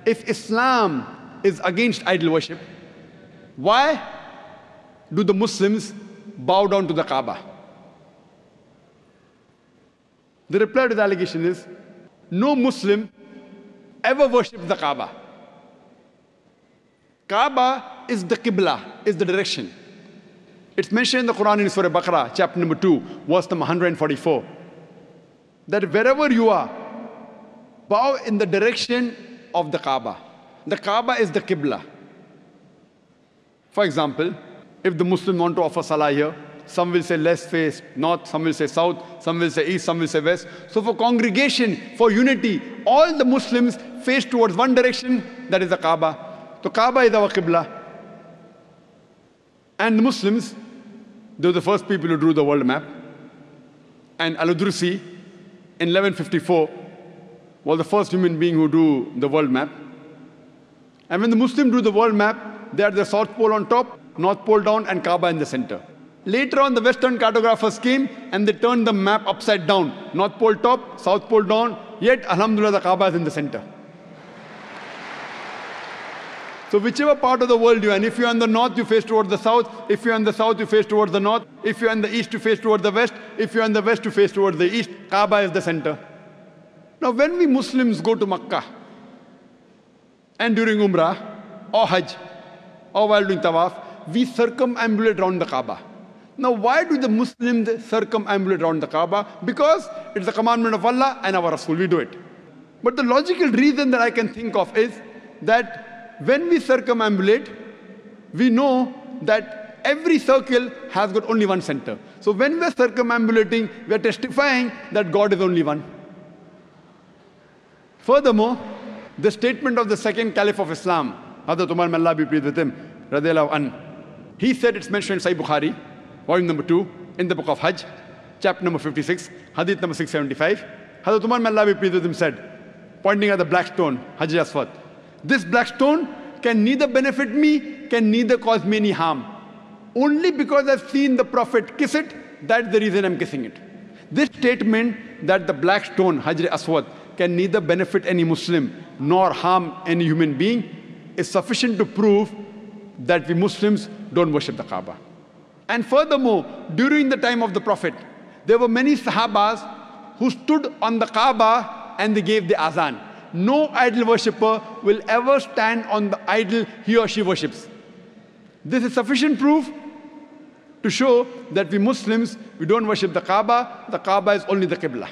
if Islam is against idol worship, why do the Muslims bow down to the Kaaba? The reply to the allegation is, no Muslim ever worships the Kaaba. Kaaba is the Qibla, is the direction. It's mentioned in the Quran in Surah Baqarah, chapter number 2, verse number 144, that wherever you are, bow in the direction of the Kaaba. The Kaaba is the Qibla. For example, if the Muslim want to offer salah here, some will say let's face north, some will say south, some will say east, some will say west. So for congregation, for unity, all the Muslims face towards one direction, that is the Kaaba. So Kaaba is our Qibla. And the Muslims, they were the first people who drew the world map. And Al-Udrusi, in 1154, was the first human being who drew the world map. And when the Muslim drew the world map, they had the South Pole on top, North Pole down, and Kaaba in the center. Later on, the Western cartographers came and they turned the map upside down. North Pole top, South Pole down, yet, alhamdulillah, the Kaaba is in the center. So whichever part of the world you're in, if you're in the north, you face towards the south. If you're in the south, you face towards the north. If you're in the east, you face towards the west. If you're in the west, you face towards the east. Kaaba is the center. Now, when we Muslims go to Makkah, and during Umrah, or Hajj, or while doing Tawaf, we circumambulate around the Kaaba. Now, why do the Muslims circumambulate around the Kaaba? Because it's the commandment of Allah and our Rasul, we do it. But the logical reason that I can think of is that when we circumambulate, we know that every circle has got only one center. So when we're circumambulating, we're testifying that God is only one. Furthermore, the statement of the second Caliph of Islam, Hazrat Umar, may Allah be pleased with him, radiallahu anh, he said, it's mentioned in Sahih Bukhari, volume number 2, in the book of Hajj, chapter number 56, hadith number 675. Hazrat Umar, may Allah be pleased with him, said, pointing at the black stone, Hajar Aswad, this black stone can neither benefit me, can neither cause me any harm. Only because I've seen the Prophet kiss it, that's the reason I'm kissing it. This statement that the black stone, Hajar Aswad, can neither benefit any Muslim nor harm any human being is sufficient to prove that we Muslims don't worship the Kaaba. And furthermore, during the time of the Prophet, there were many Sahabas who stood on the Kaaba and they gave the azan. No idol worshipper will ever stand on the idol he or she worships. This is sufficient proof to show that we Muslims, we don't worship the Kaaba is only the Qibla.